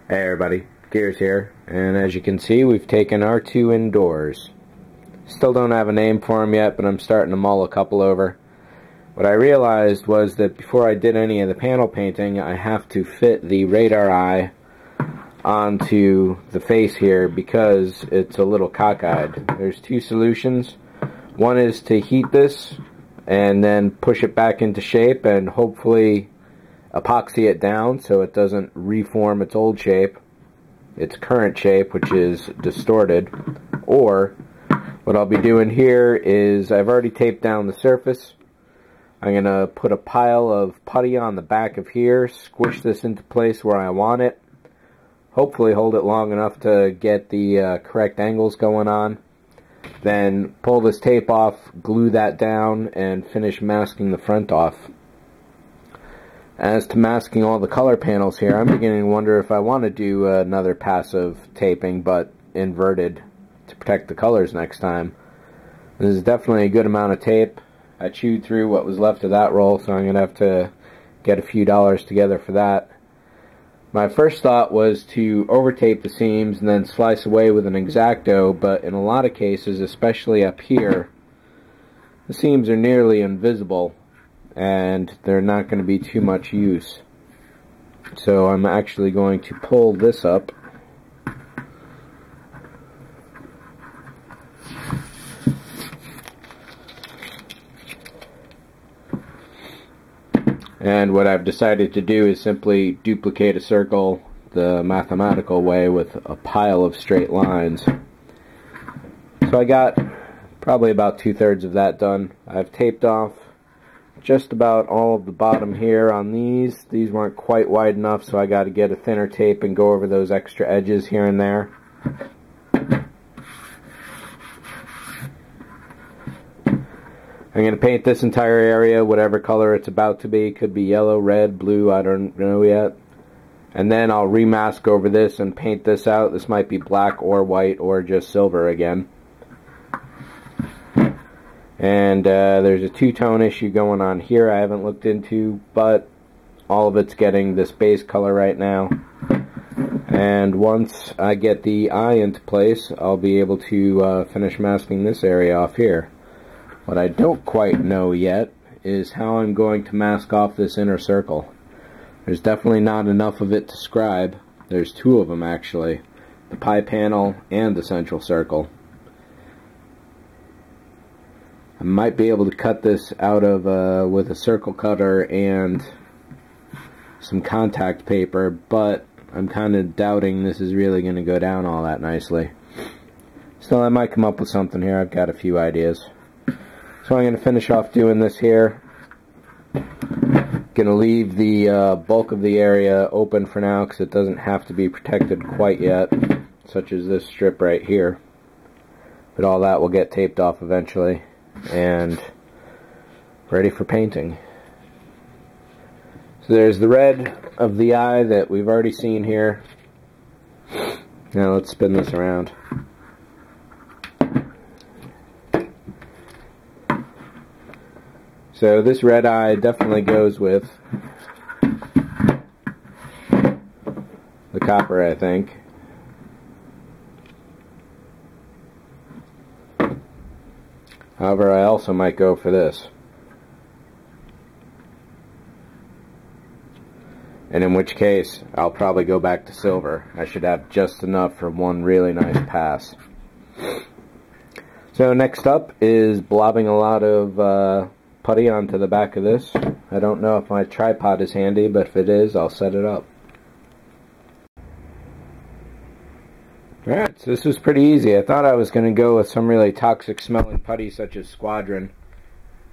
Hey everybody, Gears here, and as you can see we've taken R2 indoors. Still don't have a name for him yet, but I'm starting to mull a couple over. What I realized was that before I did any of the panel painting, I have to fit the radar eye onto the face here because it's a little cockeyed. There's two solutions. One is to heat this and then push it back into shape and hopefully epoxy it down so it doesn't reform its old shape, its current shape, which is distorted. Or what I'll be doing here is I've already taped down the surface. I'm going to put a pile of putty on the back of here, squish this into place where I want it, hopefully hold it long enough to get the correct angles going on, then pull this tape off, glue that down, and finish masking the front off. As to masking all the color panels here, I'm beginning to wonder if I want to do another pass of taping, but inverted, to protect the colors next time. This is definitely a good amount of tape. I chewed through what was left of that roll, so I'm going to have to get a few dollars together for that. My first thought was to over-tape the seams and then slice away with an X-Acto, but in a lot of cases, especially up here, the seams are nearly invisible and they're not going to be too much use. So I'm actually going to pull this up and what I've decided to do is simply duplicate a circle the mathematical way with a pile of straight lines. So I got probably about 2/3 of that done. I've taped off just about all of the bottom here on these. These weren't quite wide enough, so I got to get a thinner tape and go over those extra edges here and there. I'm going to paint this entire area whatever color it's about to be. Could be yellow, red, blue, I don't know yet. And then I'll remask over this and paint this out. This might be black or white or just silver again. And there's a two-tone issue going on here I haven't looked into, but all of it's getting this base color right now. And once I get the eye into place, I'll be able to finish masking this area off here. What I don't quite know yet is how I'm going to mask off this inner circle. There's definitely not enough of it to scribe. There's two of them actually, the pie panel and the central circle. I might be able to cut this out of with a circle cutter and some contact paper, but I'm kind of doubting this is really going to go down all that nicely. Still, I might come up with something here. I've got a few ideas. So I'm going to finish off doing this here. Going to leave the bulk of the area open for now because it doesn't have to be protected quite yet, such as this strip right here. But all that will get taped off eventually and ready for painting. So there's the red of the eye that we've already seen here. Now let's spin this around. So this red eye definitely goes with the copper, I think. However, I also might go for this. And in which case, I'll probably go back to silver. I should have just enough for one really nice pass. So next up is blobbing a lot of putty onto the back of this. I don't know if my tripod is handy, but if it is, I'll set it up. Alright, so this was pretty easy. I thought I was going to go with some really toxic smelling putty such as Squadron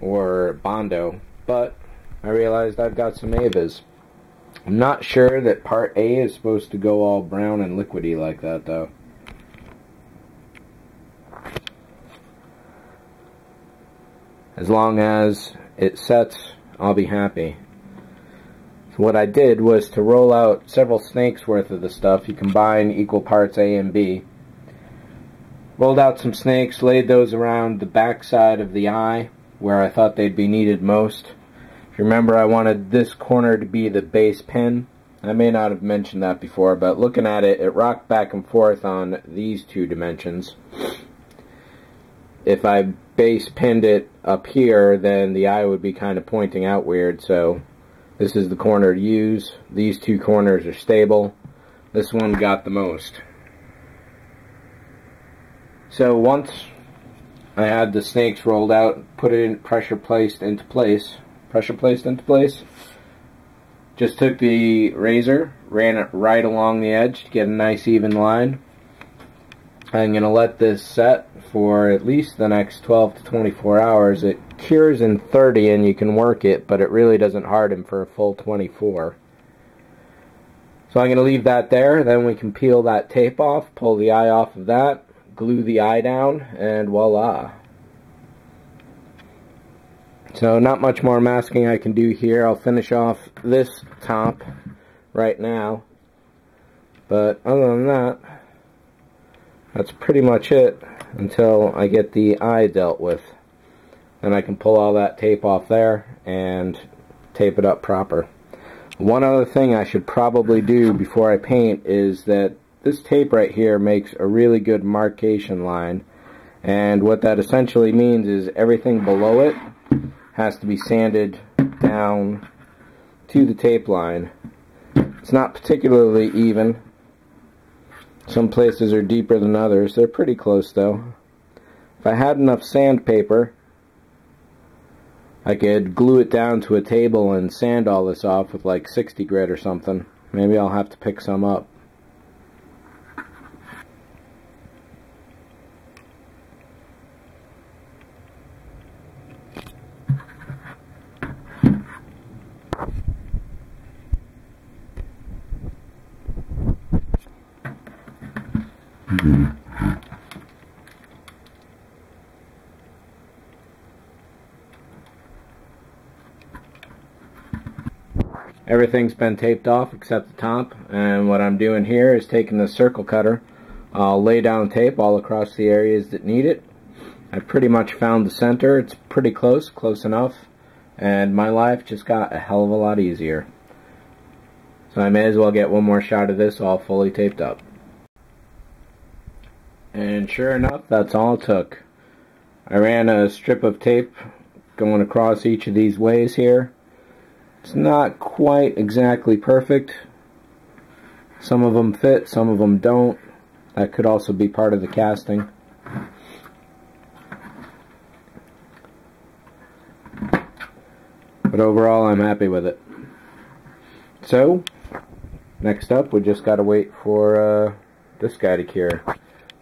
or Bondo, but I realized I've got some Avas. I'm not sure that part A is supposed to go all brown and liquidy like that though. As long as it sets, I'll be happy. So what I did was to roll out several snakes worth of the stuff. You combine equal parts A and B. Rolled out some snakes, laid those around the back side of the eye where I thought they'd be needed most. If you remember, I wanted this corner to be the base pin, I may not have mentioned that before, but looking at it, it rocked back and forth on these two dimensions. If I base pinned it up here, then the eye would be kind of pointing out weird, so this is the corner to use. These two corners are stable. This one got the most. So once I had the snakes rolled out, put it in, pressure placed into place, just took the razor, ran it right along the edge to get a nice even line. I'm going to let this set for at least the next 12 to 24 hours. It cures in 30 and you can work it, but it really doesn't harden for a full 24. So I'm going to leave that there, then we can peel that tape off, pull the eye off of that, glue the eye down, and voila. So not much more masking I can do here. I'll finish off this top right now, but other than that, that's pretty much it until I get the eye dealt with. Then I can pull all that tape off there and tape it up proper. One other thing I should probably do before I paint is that this tape right here makes a really good markation line, and what that essentially means is everything below it has to be sanded down to the tape line. It's not particularly even. Some places are deeper than others. They're pretty close though. If I had enough sandpaper, I could glue it down to a table and sand all this off with like 60 grit or something. Maybe I'll have to pick some up. Everything's been taped off except the top, and what I'm doing here is taking the circle cutter. I'll lay down tape all across the areas that need it. I pretty much found the center. It's pretty close enough, and my life just got a hell of a lot easier. So I may as well get one more shot of this all fully taped up. And sure enough, that's all it took. I ran a strip of tape going across each of these ways here. It's not quite exactly perfect. Some of them fit, some of them don't. That could also be part of the casting. But overall, I'm happy with it. So, next up, we just gotta wait for this guy to cure.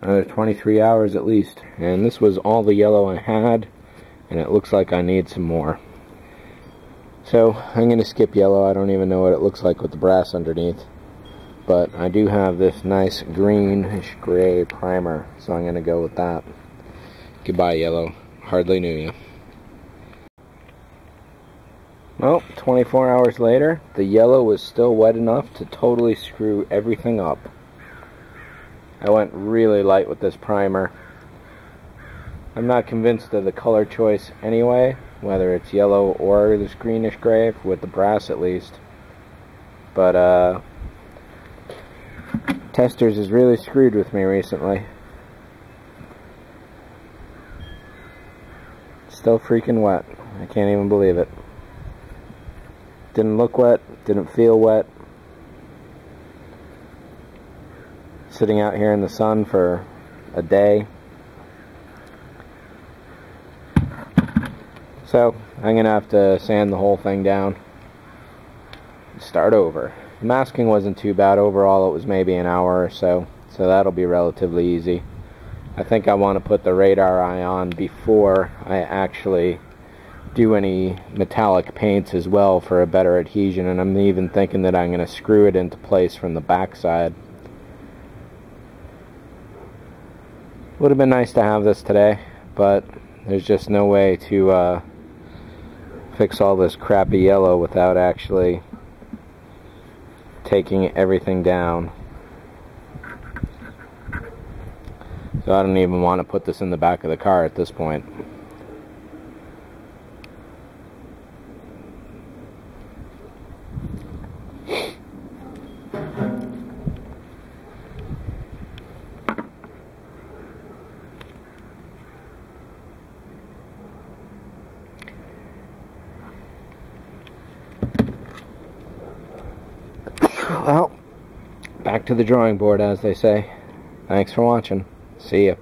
Another 23 hours at least. And this was all the yellow I had, and it looks like I need some more. So, I'm going to skip yellow. I don't even know what it looks like with the brass underneath. But I do have this nice greenish gray primer, so I'm going to go with that. Goodbye, yellow. Hardly knew you. Well, 24 hours later, the yellow was still wet enough to totally screw everything up. I went really light with this primer. I'm not convinced of the color choice anyway, whether it's yellow or this greenish gray, with the brass at least. But Testers has really screwed with me recently. Still freaking wet. I can't even believe it. Didn't look wet, didn't feel wet. Sitting out here in the sun for a day. So, I'm going to have to sand the whole thing down. Start over. The masking wasn't too bad overall. It was maybe an hour or so. So that'll be relatively easy. I think I want to put the radar eye on before I actually do any metallic paints as well for a better adhesion. And I'm even thinking that I'm going to screw it into place from the back side. Would have been nice to have this today, but there's just no way to fix all this crappy yellow without actually taking everything down. So I don't even want to put this in the back of the car at this point. Well, back to the drawing board, as they say. Thanks for watching. See ya.